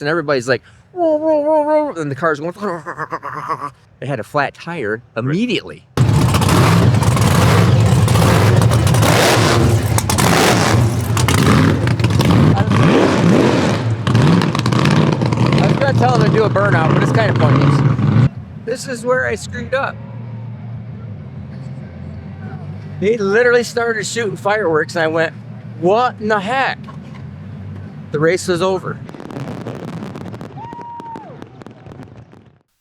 and everybody's like, whoa, whoa, whoa, whoa, and the car's going. It had a flat tire immediately. I was gonna tell him to do a burnout, but it's kind of pointless. This is where I screwed up. He literally started shooting fireworks, and I went, what in the heck? The race was over.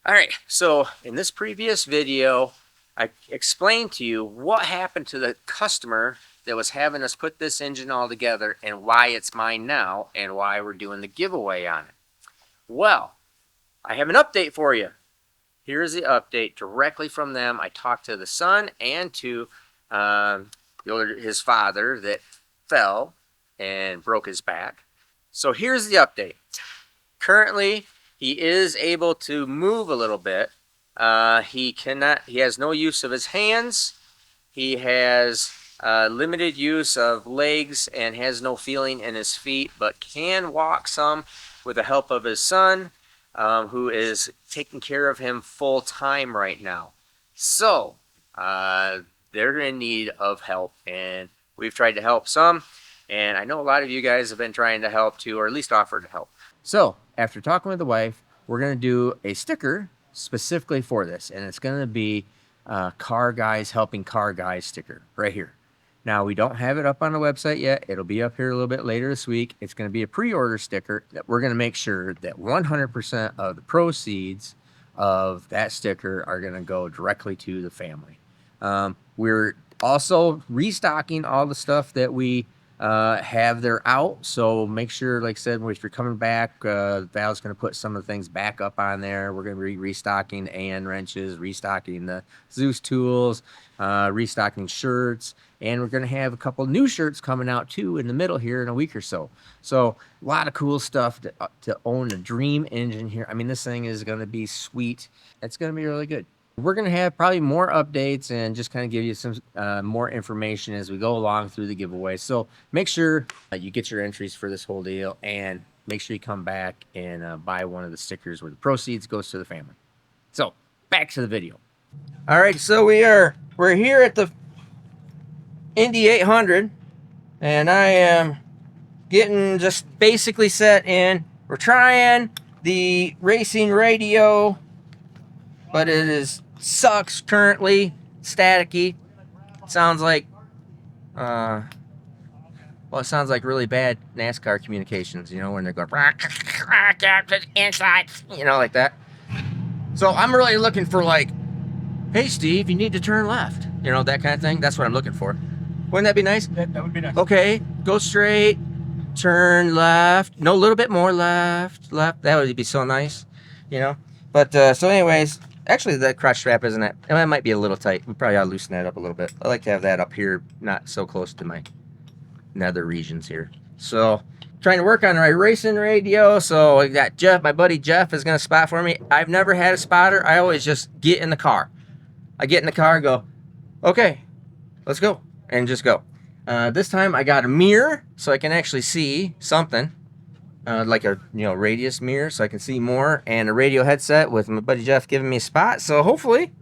All right, so in this previous video, I explained to you what happened to the customer that was having us put this engine all together and why it's mine now and why we're doing the giveaway on it. Well, I have an update for you. Here's the update directly from them. I talked to the son and to his father that fell and broke his back. So here's the update. Currently, he is able to move a little bit. He has no use of his hands. He has limited use of legs and has no feeling in his feet, but can walk some with the help of his son, who is taking care of him full time right now. So they're in need of help, and we've tried to help some, and I know a lot of you guys have been trying to help too, or at least offered to help. So after talking with the wife, we're going to do a sticker specifically for this, and it's going to be Car Guys Helping Car Guys sticker right here. Now, we don't have it up on the website yet. It'll be up here a little bit later this week. It's going to be a pre-order sticker that we're going to make sure that 100% of the proceeds of that sticker are going to go directly to the family. We're also restocking all the stuff that we have there out, so make sure, like I said, if you're coming back, Val's going to put some of the things back up on there. We're going to be restocking AN wrenches, restocking the Zeus tools, restocking shirts, and we're going to have a couple new shirts coming out too in the middle here in a week or so. So a lot of cool stuff to own a dream engine here. I mean, this thing is going to be sweet. It's going to be really good. We're going to have probably more updates and just kind of give you some more information as we go along through the giveaway. So make sure you get your entries for this whole deal, and make sure you come back and buy one of the stickers where the proceeds goes to the family. So back to the video. All right, so we're here at the Indy 800, and I am getting just basically set in. We're trying the racing radio, but it sucks currently, staticky. Sounds like, well, it sounds like really bad NASCAR communications, you know, when they're going, inside, you know, like that. So I'm really looking for, like, hey, Steve, you need to turn left, you know, that kind of thing. That's what I'm looking for. Wouldn't that be nice? That would be nice. Okay, go straight, turn left, no, a little bit more left. That would be so nice, you know. But so anyways, actually that crotch strap isn't that, it might be a little tight. We probably ought to loosen that up a little bit. I like to have that up here, not so close to my nether regions here. So trying to work on my racing radio. So I got Jeff, my buddy Jeff is gonna spot for me. I've never had a spotter. I always just get in the car. I get in the car and go, okay, let's go, and just go. This time I got a mirror so I can actually see something, like a radius mirror so I can see more, and a radio headset with my buddy Jeff giving me a spot. So hopefully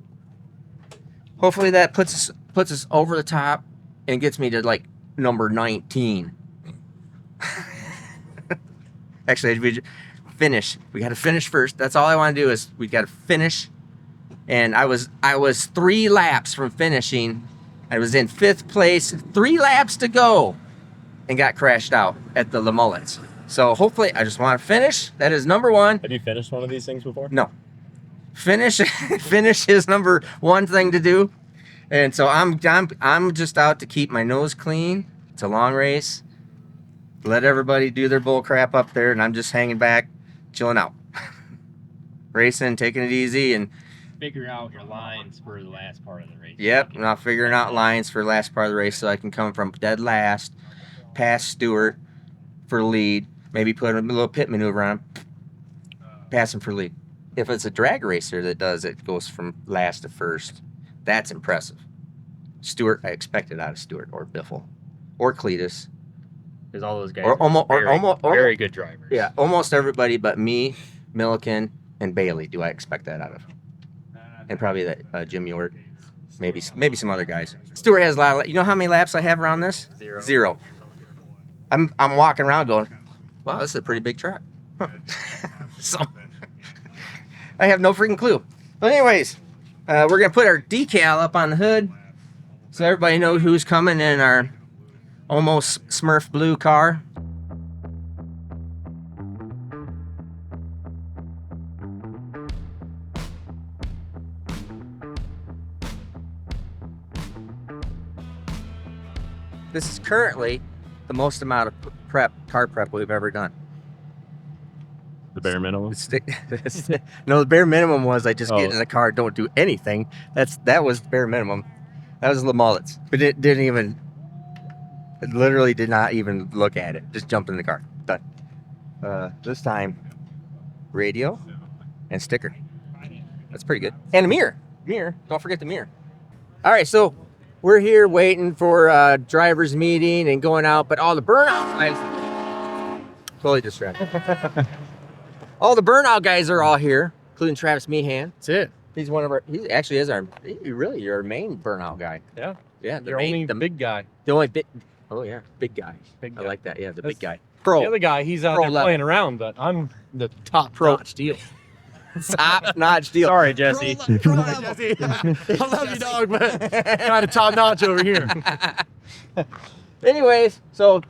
that puts us over the top and gets me to like number 19. Actually, we finish. We got to finish first. That's all I want to do is we got to finish. And I was 3 laps from finishing. I was in 5th place, 3 laps to go, and got crashed out at the Le Mullets. So hopefully, I just want to finish. That is number 1. Have you finished one of these things before? No. Finish is number 1 thing to do. And so I'm just out to keep my nose clean. It's a long race. Let everybody do their bull crap up there, and I'm just hanging back, chilling out. Racing, taking it easy, and figure out your lines for the last part of the race. Yep, and I'm figuring out lines for the last part of the race so I can come from dead last, past Stewart for lead, maybe put a little pit maneuver on him, pass him for lead. If it's a drag racer that does it, goes from last to first, that's impressive. Stewart, I expect it out of Stewart or Biffle or Cletus. Because all those guys Or are almost, very good drivers. yeah, almost everybody but me, Milliken, and Bailey. Do I expect that out of? And probably that Jim York, maybe some other guys. Stewart has a lot. You know how many laps I have around this? Zero. I'm walking around going, wow, this is a pretty big track. So I have no freaking clue. But anyways, we're gonna put our decal up on the hood so everybody knows who's coming in our almost Smurf blue car. This is currently the most amount of car prep we've ever done. The bare minimum. No, the bare minimum was I just get in the car, don't do anything. That was bare minimum. That was the mullets. But it literally did not even look at it. Just jumped in the car. Done. This time, radio and sticker. That's pretty good. And a mirror. Don't forget the mirror. All right, so we're here waiting for driver's meeting and going out, but all the burnout guys, totally distracted. All the burnout guys are all here, including Travis Meehan. That's it. He actually is your main burnout guy. Yeah. Yeah, The big guy. The only big, oh yeah, big guy. Big guy. I like that. Yeah, the big guy. The other guy, he's out there level. playing around, but I'm the top notch deal. Top notch deal. Sorry, Jesse. Pro level. Jesse. I love you, dog, but kind of top notch over here. Anyways, so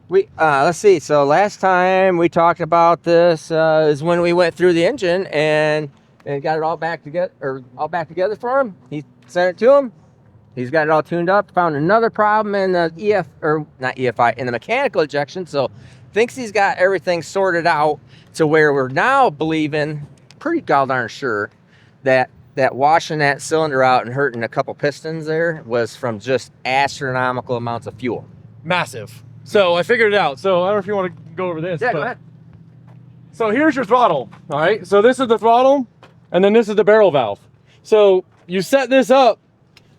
we let's see. So last time we talked about this is when we went through the engine and got it all back together for him. He sent it to him. He's got it all tuned up. Found another problem in the in the mechanical ejection. So thinks he's got everything sorted out to where we're now believing, pretty darn sure, that washing that cylinder out and hurting a couple pistons there was from just astronomical amounts of fuel. Massive. So I figured it out. So I don't know if you want to go over this. Yeah, go ahead. So here's your throttle. All right. So this is the throttle, and then this is the barrel valve. So you set this up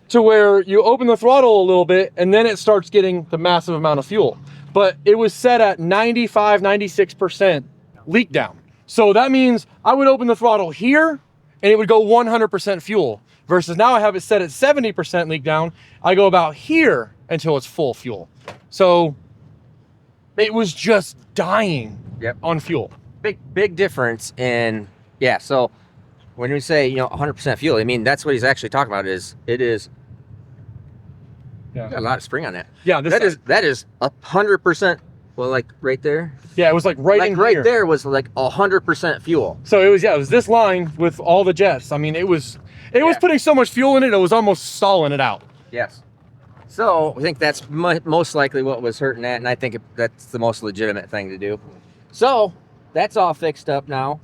to where you open the throttle a little bit, and then it starts getting the massive amount of fuel. But it was set at 95, 96% leak down. So that means I would open the throttle here, and it would go 100% fuel. Versus now I have it set at 70% leak down. I go about here until it's full fuel. So it was just dying on fuel. Big difference in, yeah, so when we say, 100% fuel, I mean, that's what he's actually talking about got a lot of spring on that. Yeah, that is 100%, well, like right there. Yeah, it was like right there was like 100% fuel. So it was this line with all the jets. I mean, it was putting so much fuel in it, it was almost stalling it out. Yes. So I think that's most likely what was hurting that, and I think that's the most legitimate thing to do. So that's all fixed up now.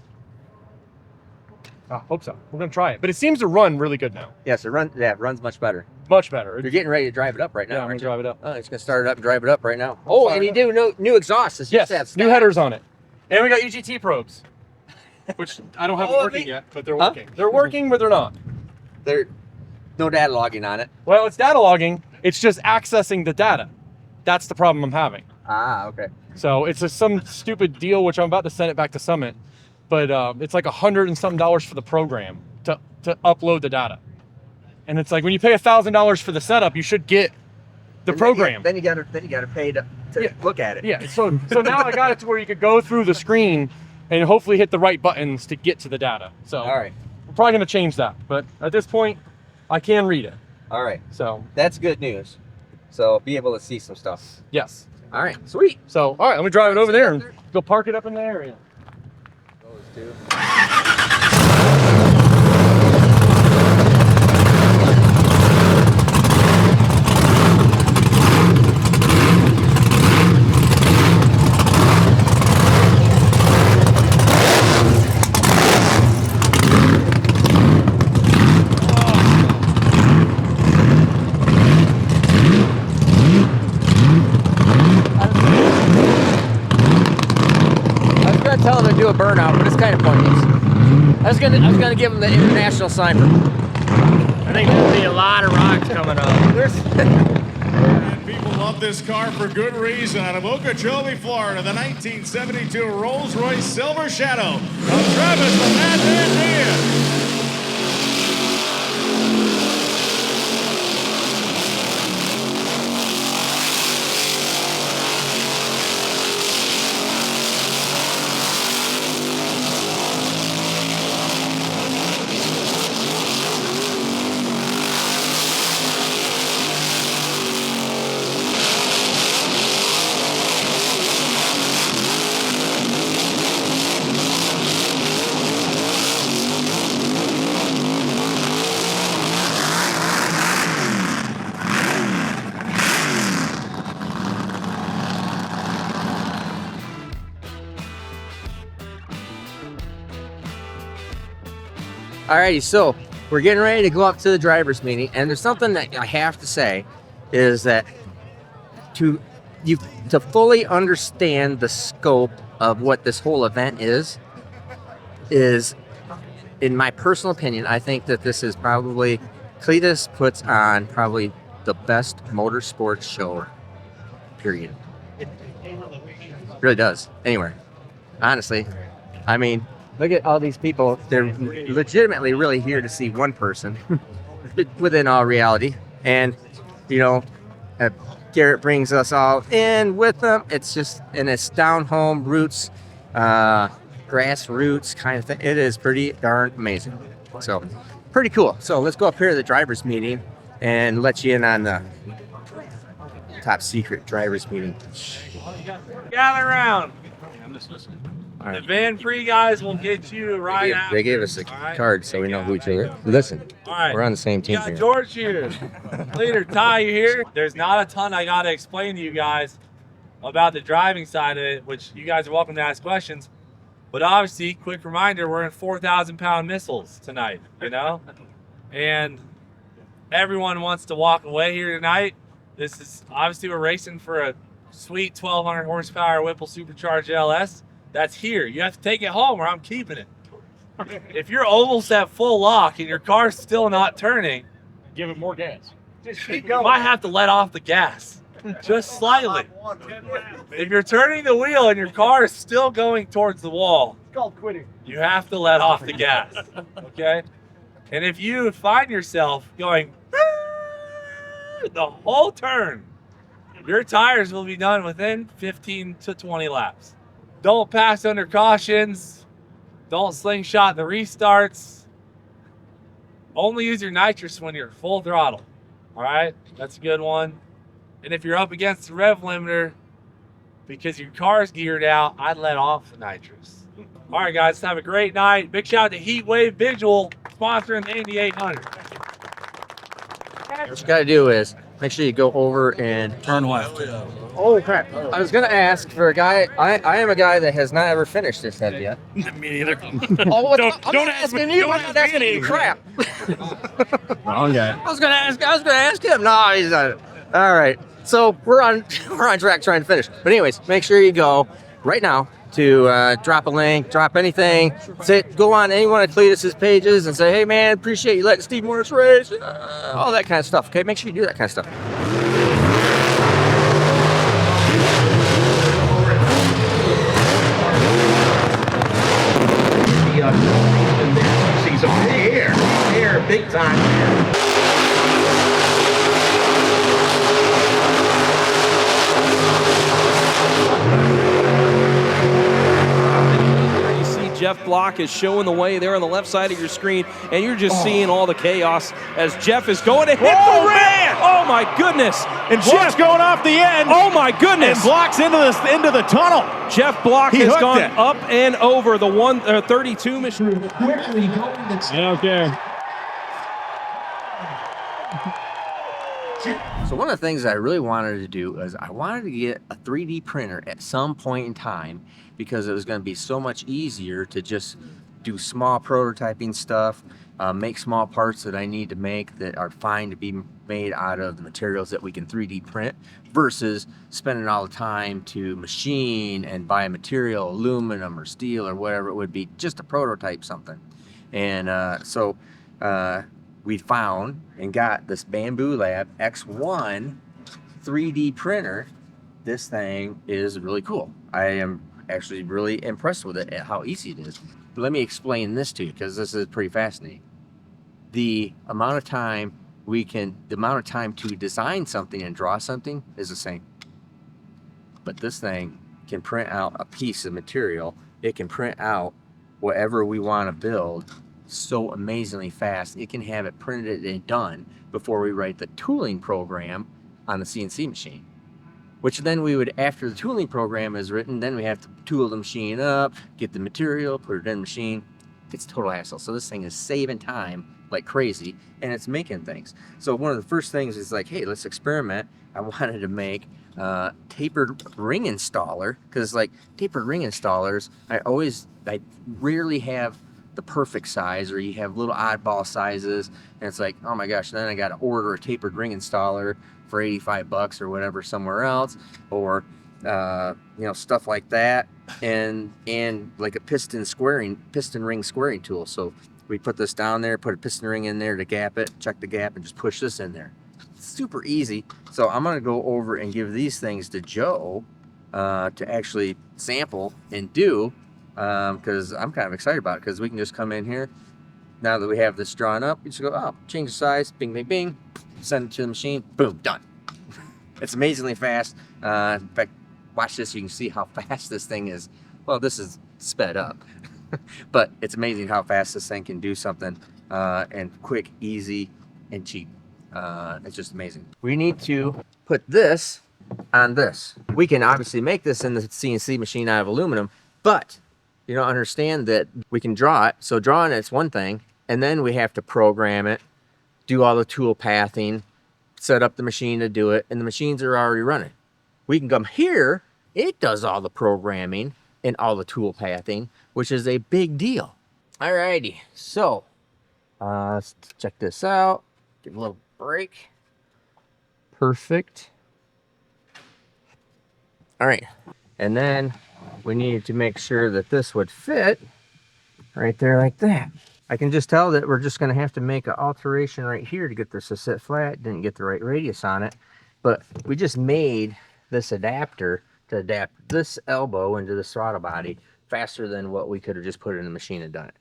I hope so. We're gonna try it, but it seems to run really good now. Yes, it runs much better. Much better. You're getting ready to drive it up right now. Yeah, I'm gonna drive it up. Oh, it's gonna start it up and drive it up right now. Oh, and you do new exhaust. Yes, new headers on it, and we got UGT probes, which I don't have them working yet, but they're working. They're working, but they're not. They're no data logging on it. Well, it's data logging. It's just accessing the data. That's the problem I'm having. Ah, okay. So it's some stupid deal, which I'm about to send it back to Summit, but it's like $100 and some for the program to upload the data. And it's like when you pay $1,000 for the setup, you should get the program. Then you gotta pay to look at it. Yeah. So now I got it to where you could go through the screen and hopefully hit the right buttons to get to the data. So all right, we're probably gonna change that, but at this point, I can read it. All right. So that's good news. So be able to see some stuff. yes. All right. Sweet. So all right, let me drive it over there and go park it up in the area. Those two. Tell him to do a burnout, but it's kind of pointless. I was gonna give him the international sign for. I think there'll be a lot of rocks coming up. People love this car for good reason. Out of Okeechobee, Florida, the 1972 Rolls-Royce Silver Shadow of Travis the Madman Diaz. Alrighty, so we're getting ready to go up to the driver's meeting, and there's something that I have to say is that to fully understand the scope of what this whole event is, in my personal opinion, I think that this is probably Cletus puts on probably the best motorsports show, period. It really does. Anywhere, honestly, I mean. Look at all these people. They're legitimately really here to see one person within all reality. And, you know, Garrett brings us all in with them. It's just, and it's down home roots, grassroots kind of thing. It is pretty darn amazing. So, pretty cool. So, let's go up here to the driver's meeting and let you in on the top secret driver's meeting. Gather around. I'm just listening. The Van Free guys will get you right out. They gave us a card so we know who each other is. Listen, All right. we're on the same You team got here. George here. Leader Ty, you here? There's not a ton I got to explain to you guys about the driving side of it, which you guys are welcome to ask questions. But obviously, quick reminder, we're in 4,000-pound missiles tonight, you know? And everyone wants to walk away here tonight. This is, obviously, we're racing for a sweet 1,200 horsepower Whipple supercharged LS. That's here. You have to take it home or I'm keeping it. If you're almost at full lock and your car's still not turning, Give it more gas. you might have to let off the gas. Just slightly. If you're turning the wheel and your car is still going towards the wall, It's called quitting. you have to let off the gas. Okay? And if you find yourself going the whole turn, your tires will be done within 15 to 20 laps. Don't pass under cautions. Don't slingshot the restarts. Only use your nitrous when you're full throttle. All right? That's a good one. And if you're up against the rev limiter because your car's geared out, I'd let off the nitrous. All right, guys, have a great night. Big shout out to Heat Wave Visual sponsoring the Indy 800. What you got to do is make sure you go over and Turn left. Oh crap! I was gonna ask for a guy. I am a guy that has not ever finished this head yet. Me neither. Oh, what, I'm Don't not ask me- asking you. don't I'm ask not me asking you. anything. Crap. Wrong guy. I was gonna ask him. No, he's not. All right. So we're on track trying to finish. But anyways, make sure you go right now to drop a link, drop anything. Go on any one of Cletus's pages and say, hey man, appreciate you letting Steve Morris race. All that kind of stuff. Okay, make sure you do that kind of stuff. See some air, big time. You see Jeff Block is showing the way there on the left side of your screen, and you're just seeing all the chaos as Jeff is going to hit the rim. man! Oh my goodness! And Jeff's going off the end. Oh my goodness! And blocks into the tunnel. Jeff Block He has hooked gone it. up and over the 132 machine. Yeah, okay. So one of the things I really wanted to do is I wanted to get a 3D printer at some point in time because it was going to be so much easier to just do small prototyping stuff, make small parts that I need to make that are fine to be made out of the materials that we can 3D print versus spending all the time to machine and buy material, aluminum or steel or whatever it would be, just to prototype something. And so we found and got this Bamboo Lab X1 3D printer, this thing is really cool. I am actually really impressed with it at how easy it is. Let me explain this to you, because this is pretty fascinating. The amount of time to design something and draw something is the same. But this thing can print out a piece of material. It can print out whatever we want to build so amazingly fast. It can have it printed and done before we write the tooling program on the CNC machine. Which then we would, after the tooling program is written, then we have to tool the machine up, get the material, put it in the machine. It's a total hassle. So this thing is saving time like crazy, and it's making things. So one of the first things is like, hey, let's experiment. I wanted to make tapered ring installer, because like tapered ring installers, I rarely have the perfect size, or you have little oddball sizes, and it's like, oh my gosh, then I got to order a tapered ring installer for 85 bucks or whatever somewhere else, or you know, stuff like that, and like a piston ring squaring tool. So we put this down there, put a piston ring in there to gap it, check the gap, and just push this in there. It's super easy. So I'm gonna go over and give these things to Joe to actually sample and do, because I'm kind of excited about it, because we can just come in here, now that we have this drawn up, we just go, oh, change the size, bing, bing, bing, send it to the machine, boom, done. It's amazingly fast. In fact, watch this, you can see how fast this thing is. Well, this is sped up, but it's amazing how fast this thing can do something, and quick, easy, and cheap. It's just amazing. We need to put this on this. We can obviously make this in the CNC machine out of aluminum, but you don't understand that we can draw it. So drawing it's one thing, and then we have to program it, do all the tool pathing, set up the machine to do it, and the machines are already running. We can come here, it does all the programming and all the tool pathing, which is a big deal. Alrighty, so let's check this out. Give a little break. Perfect. All right, and then we need to make sure that this would fit right there like that. I can just tell that we're just going to have to make an alteration right here to get this to sit flat. Didn't get the right radius on it, but we just made this adapter to adapt this elbow into the throttle body faster than what we could have just put it in the machine and done it.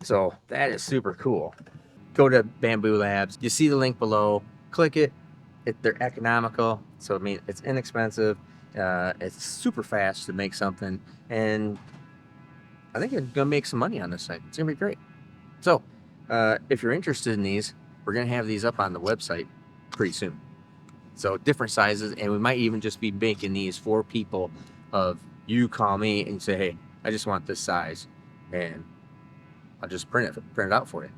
So that is super cool. Go to Bamboo Labs. You see the link below. Click it. They're economical, so I mean it's inexpensive. It's super fast to make something, and I think you're gonna make some money on this site. It's gonna be great. So if you're interested in these, we're gonna have these up on the website pretty soon. So different sizes, and we might even just be making these for people of you call me and say, hey, I just want this size, and I'll just print it out for you.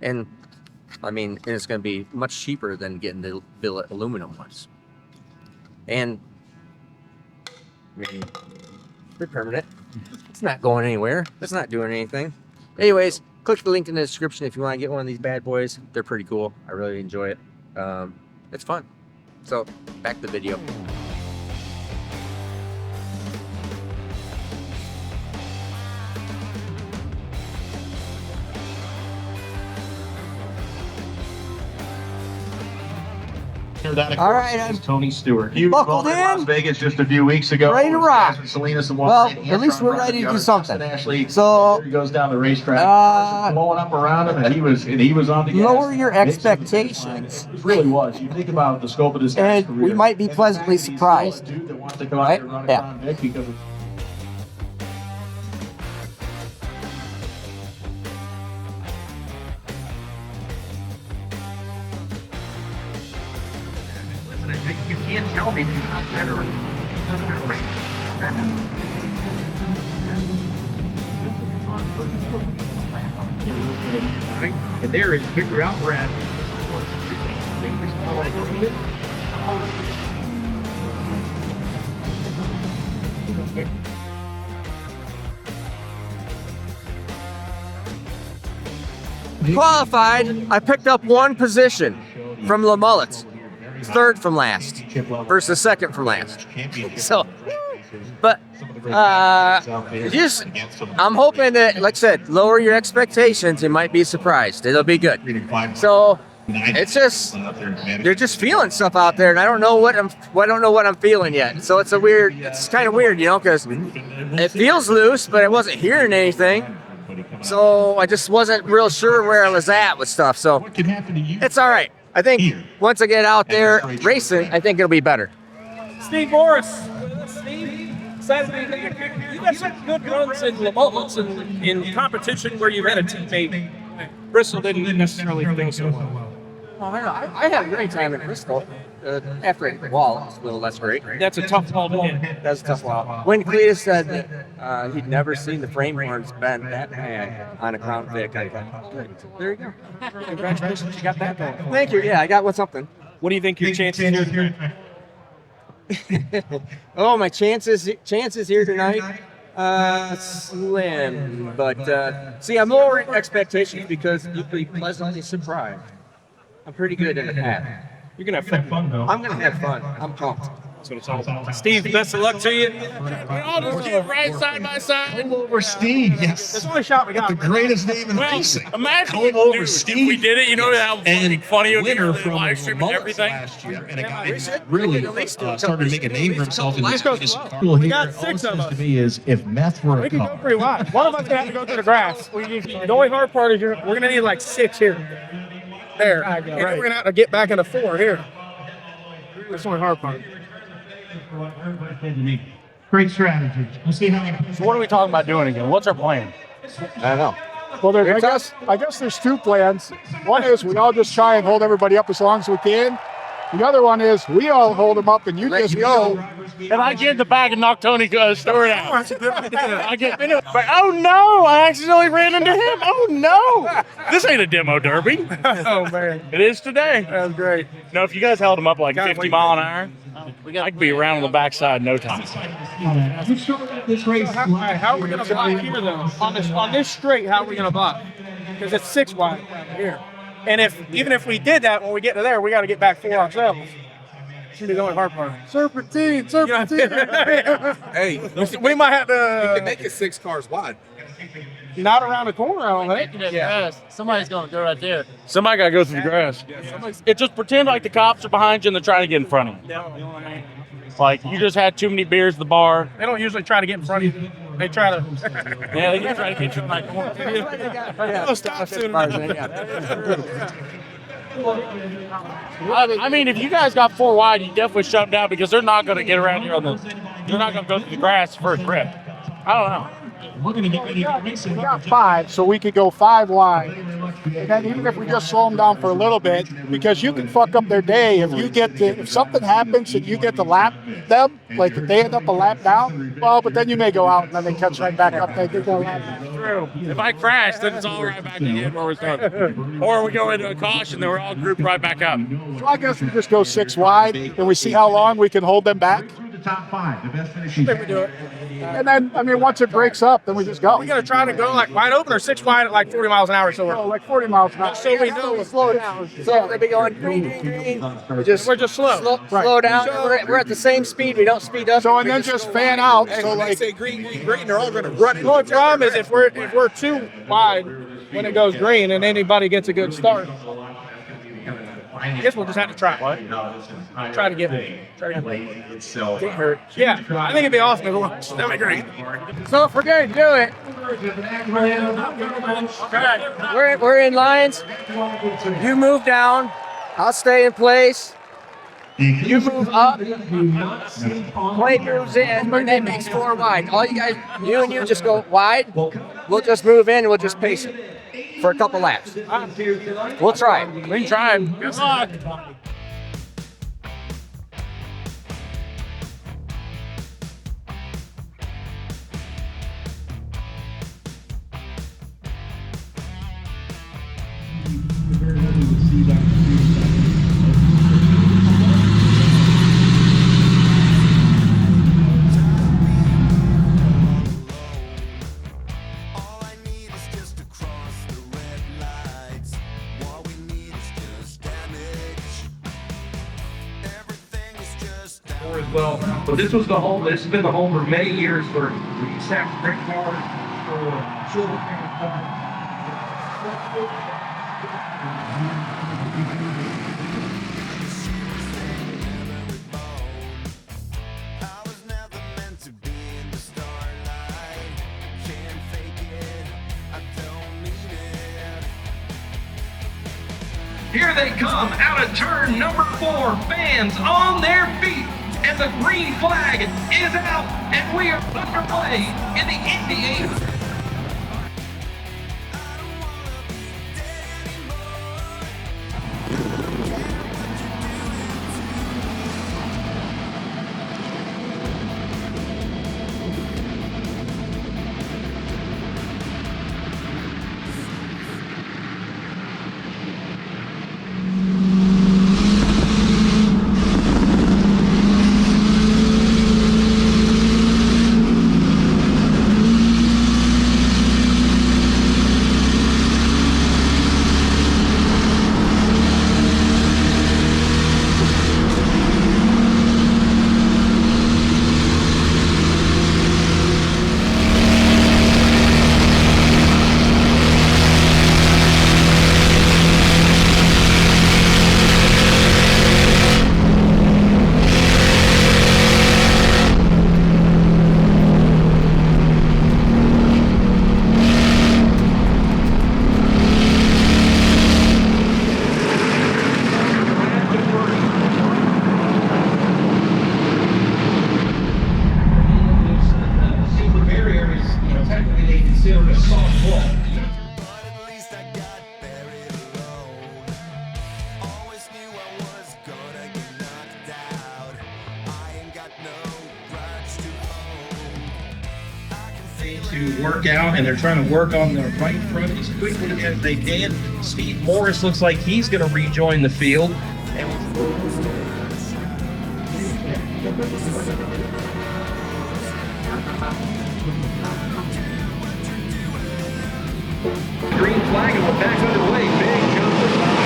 And I mean, and it's going to be much cheaper than getting the billet aluminum ones. And I mean, they're permanent. It's not going anywhere. It's not doing anything. Anyways, click the link in the description if you want to get one of these bad boys. They're pretty cool. I really enjoy it. It's fun. So back to the video. All right, I'm Tony Stewart. You buckled in Las in, Vegas just a few weeks ago. ready to rock. Salinas and Well, at least we're ready to do something. So he goes down the racetrack, blowing up around him, and he was on the gas. lower your expectations. It really was. You think about the scope of this guy's And we career. might be pleasantly And he's surprised. still a dude that wants to come out there and run a Yeah. Crown Vic because of You can't tell me you're not better. And there is figure out Brad. Qualified, I picked up one position from Le Mullets. Third from last versus second from last. So, but just I'm hoping that, like I said, lower your expectations. You might be surprised. It'll be good. So it's just they're just feeling stuff out there, and I don't know what I'm feeling yet. So it's kind of weird, you know, because it feels loose, but I wasn't hearing anything. So I just wasn't real sure where I was at with stuff. So it's all right. I think once I get out there racing, I think it'll be better. Steve Morris. Steve, excited to be here. You've had some good runs in moments in competition where you've had a teammate. Bristol didn't necessarily think so well. Oh, I had a great time in Bristol. After it hit the wall, it was a little less great. That's a tough wall to hit. That's a tough wall. When Cletus said that he'd never seen the frame horns bend that bad on a Crown Vic, I thought, good. There you go. Congratulations, you got that going. Thank you. Yeah, I got something. What do you think your chances are? Oh, my chances here tonight, slim. But see, I'm lowering expectations because you'll be pleasantly surprised. I'm pretty good in the past. You're going to have fun, though. I'm gonna have fun. I'm pumped. That's what it's all about. Steve, best of luck to you. We all just get right side by side. Over Steve, yes. That's the only shot we got. The greatest name in racing. Imagine Going over if Steve. we did it, you know how And funny it would be winner for the from live stream and Mullis everything. last year, and a guy who really started to make a name for himself in this cool We here. got All six it of says us. to me is if meth were a We can go color. pretty wide. One of us have to go through the grass. The only hard part is we're going to need like 6 here. There. And then we're going to have to get back into 4 here. That's the only hard part. Great strategy. We'll see how. So what are we talking about doing again? What's our plan? I don't know. Well, I guess there's 2 plans. One is we all just try and hold everybody up as long as we can. The other one is we all hold them up and you just go. And I get in the back and knock Tony Stewart out. I get in it, but oh no, I accidentally ran into him. Oh no. This ain't a demo derby. Oh, man. It is today. That was great. No, if you guys held him up like 50 mile an hour, I could be around on the backside in no time. This race. How are we going to block here, though? On this straight, how are we going to block? Because it's 6 wide here. And even if we did that, when we get to there, we got to get back 4 ourselves. It's going to be the only hard part. Serpentine. Hey, we might have to. You can make it 6 cars wide. Not around the corner, I don't think. Yeah. Somebody's going to go right there. Somebody got to go through the grass. It just pretend like the cops are behind you and they're trying to get in front of you. Like you just had too many beers at the bar. They don't usually try to get in front of you. They try to. Yeah, they try to get you in my corner. Oh, stop soon. I mean, if you guys got 4 wide, you definitely shut them down because they're not going to get around here on the. They're not going to go through the grass first rip. I don't know. We're going to get ready to race it. We got 5, so we could go 5 wide. And then even if we just slow them down for a little bit, because you can fuck up their day if something happens and you get to lap them, like if they end up a lap down, well, but then you may go out and then they catch right back up. They go lap down. True. If I crash, then it's all right back again where we started. Or we go into a caution, then we're all grouped right back up. So I guess we just go 6 wide and we see how long we can hold them back. Through the top 5, the best finishing. I think we do it. And then, I mean, once it breaks up, then we just go. We got to try to go like wide open or 6 wide at like 40 miles an hour. So Oh, like 40 miles an hour. So we know. Slow down. So they'll be going green. we're just slow. Slow down. We're at the same speed. We don't speed up. So and then just fan out. So They like, say green, they're all going to run it. The only problem is if we're too wide when it goes green and anybody gets a good start. I guess we'll just have to try. Try to get hurt. Yeah, I think it'd be awesome if it was. That'd be great. So if we're going to do it, we're in lines. You move down. I'll stay in place. You move up. Clay moves in, and that makes 4 wide. All you guys, you and you just go wide. We'll just move in and we'll just pace it for a couple laps. We'll try it. We can try. Good luck. As well. So this was the home. This has been the home for many years for Sac Creek Cars, for children. Here they come out of turn number 4. Fans on their feet, and the green flag is out, and we are underway in the Indy 800. To work out, and they're trying to work on the right front as quickly as they can. Steve Morris looks like he's going to rejoin the field. Green flag, and we're back underway. Big jump by.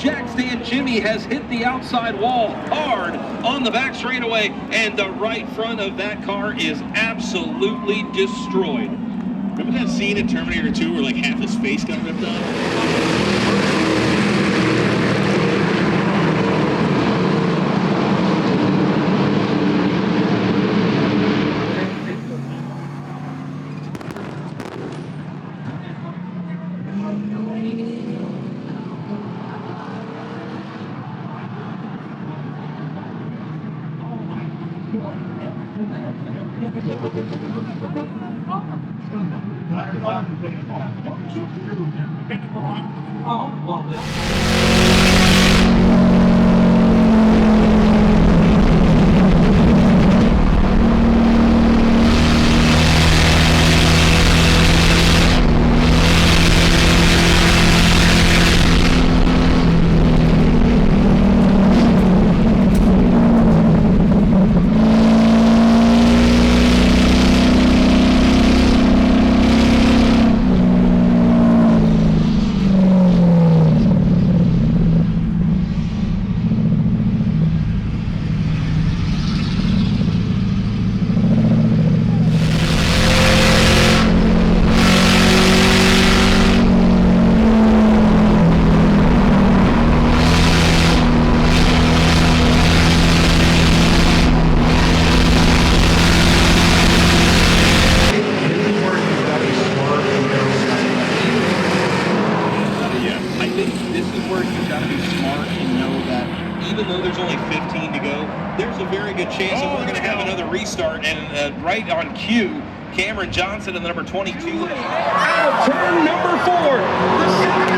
Jack Stand Jimmy has hit the outside wall hard on the back straightaway, and the right front of that car is absolutely destroyed. Remember that scene in Terminator 2 where like half his face got ripped off? very good chance that we're going to have another restart. And right on cue, Cameron Johnson in the number 22. Out of turn number 4.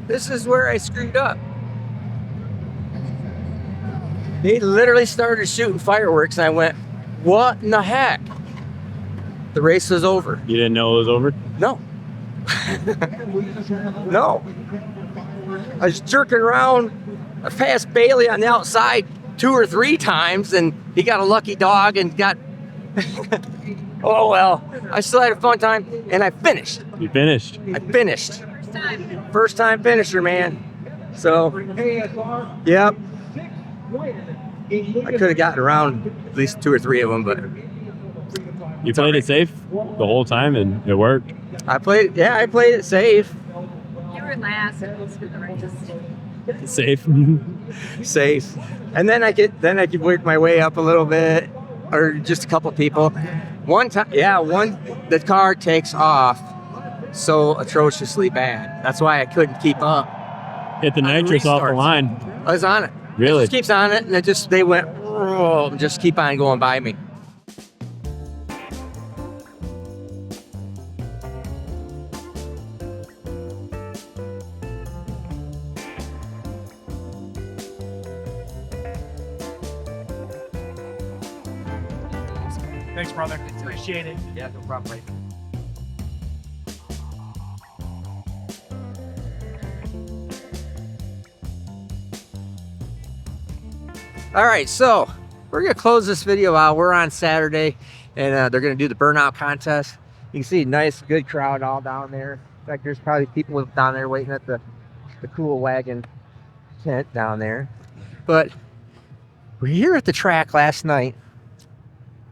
This is where I screwed up. They literally started shooting fireworks, and I went, what in the heck? The race was over. You didn't know it was over? No. No. I was jerking around. I passed Bailey on the outside 2 or 3 times, and he got a lucky dog and got... Oh, well. I still had a fun time, and I finished. You finished? I finished. First time finisher, man. So, yep. I could have gotten around at least 2 or 3 of them, but You played it safe the whole time and it worked? I played it safe. You were last. It was for the race. Safe. Safe. And then I could work my way up a little bit, or just a couple people. One time, the car takes off so atrociously bad. That's why I couldn't keep up. Hit the nitrous off the line. I was on it. Really? It just keeps on it, and they went, oh, just keep on going by me. Thanks, brother. Appreciate it. Yeah, no problem, mate. All right, so we're gonna close this video out. We're on Saturday, and they're gonna do the burnout contest. You can see a nice, good crowd all down there. In fact, there's probably people down there waiting at the cool wagon tent down there. But we're here at the track last night.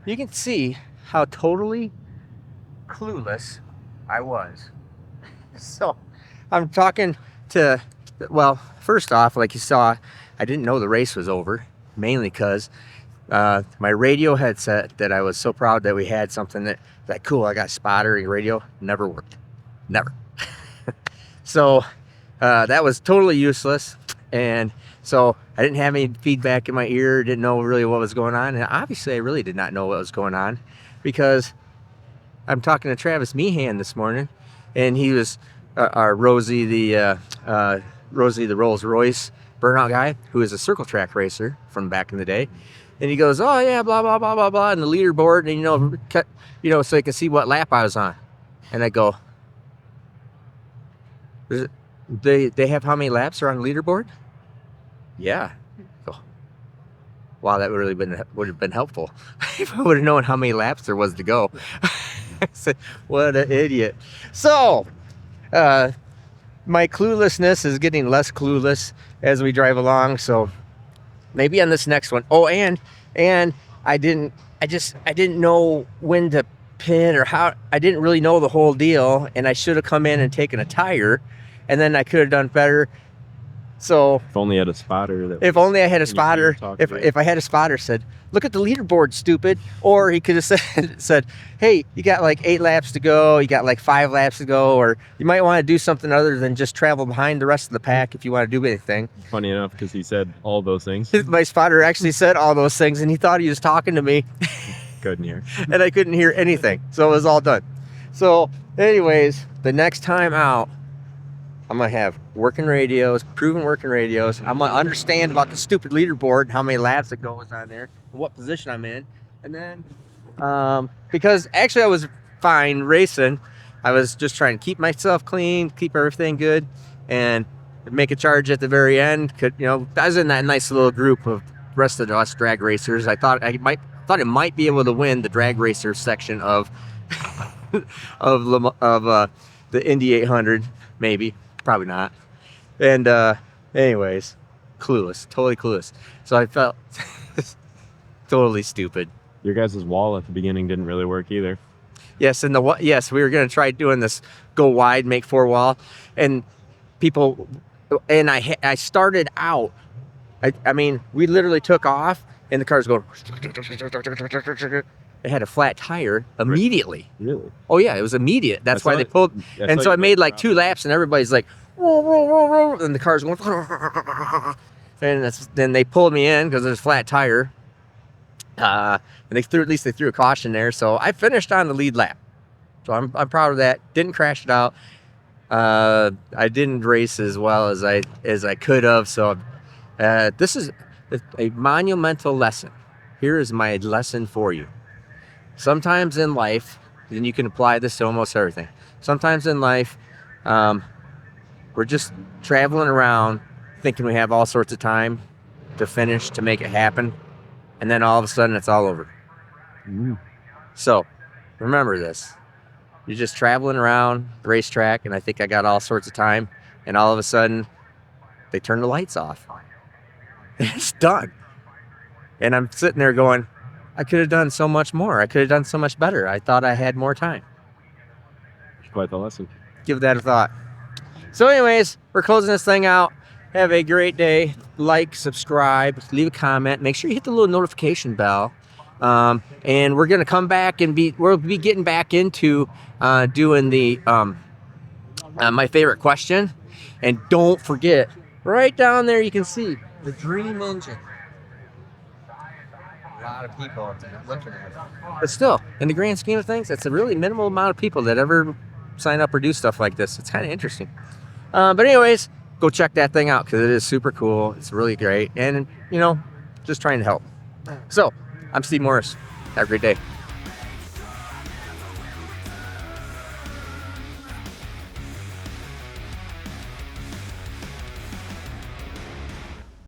You can see how totally clueless I was. So I'm talking to, well, first off, like you saw, I didn't know the race was over, mainly because my radio headset that I was so proud that we had something that cool, I got spotter radio, never worked. Never. So that was totally useless. And so I didn't have any feedback in my ear, didn't know really what was going on. And obviously I really did not know what was going on, because I'm talking to Travis Meehan this morning, and he was our Rosie the Rolls Royce burnout guy, who is a circle track racer from back in the day. And he goes, oh yeah, blah, blah, blah, blah, blah, and the leaderboard, and so you can see what lap I was on. And I go, they have how many laps are on the leaderboard? Yeah. Oh, wow, that would have been helpful if I would have known how many laps there was to go. I said, what an idiot. So, my cluelessness is getting less clueless as we drive along. So maybe on this next one. Oh, and I didn't know when to pin or how. I didn't really know the whole deal, and I should have come in and taken a tire, and then I could have done better. So If only I had a spotter. If only I had a spotter. If I had a spotter said, look at the leaderboard, stupid. Or he could have said, hey, you got like 8 laps to go. You got like 5 laps to go. Or you might want to do something other than just travel behind the rest of the pack if you want to do anything. Funny enough, because he said all those things. My spotter actually said all those things, and he thought he was talking to me. Couldn't hear. And I couldn't hear anything. So it was all done. So anyways, the next time out, I'm going to have working radios, proven working radios. I'm going to understand about the stupid leaderboard, how many laps it goes on there, what position I'm in. And then, because actually I was fine racing. I was just trying to keep myself clean, keep everything good. And make a charge at the very end. Could, you know, I was in that nice little group of rest of us drag racers. I thought it might be able to win the drag racer section of the Indy 800, maybe, probably not. And anyways, clueless, totally clueless. So I felt totally stupid. Your guys' wall at the beginning didn't really work either. Yes, and yes, we were gonna try doing this go wide, make 4 wall, and people, and I started out. I mean, we literally took off, and the car's going. It had a flat tire immediately. Really? Oh yeah, it was immediate. That's why they pulled, and so I made like 2 laps, and everybody's like, and the car's going, and then they pulled me in because there's a flat tire. And they threw a caution there, so I finished on the lead lap. So I'm proud of that. Didn't crash it out. I didn't race as well as I could have. So this is a monumental lesson. Here is my lesson for you. Sometimes in life, and you can apply this to almost everything. Sometimes in life, we're just traveling around thinking we have all sorts of time to finish, to make it happen. And then all of a sudden it's all over. So remember this. You're just traveling around the racetrack, and I think I got all sorts of time, and all of a sudden they turn the lights off. It's done. And I'm sitting there going, I could have done so much more. I could have done so much better. I thought I had more time. Quite the lesson. Give that a thought. So anyways, we're closing this thing out. Have a great day. Like, subscribe, leave a comment. Make sure you hit the little notification bell. And we're gonna come back and we'll be getting back into doing the my favorite question. And don't forget, right down there you can see the dream engine. A lot of people are looking at it. But still, in the grand scheme of things, it's a really minimal amount of people that ever sign up or do stuff like this. It's kind of interesting. But anyways, go check that thing out because it is super cool. It's really great. And, you know, just trying to help. So, I'm Steve Morris. Have a great day.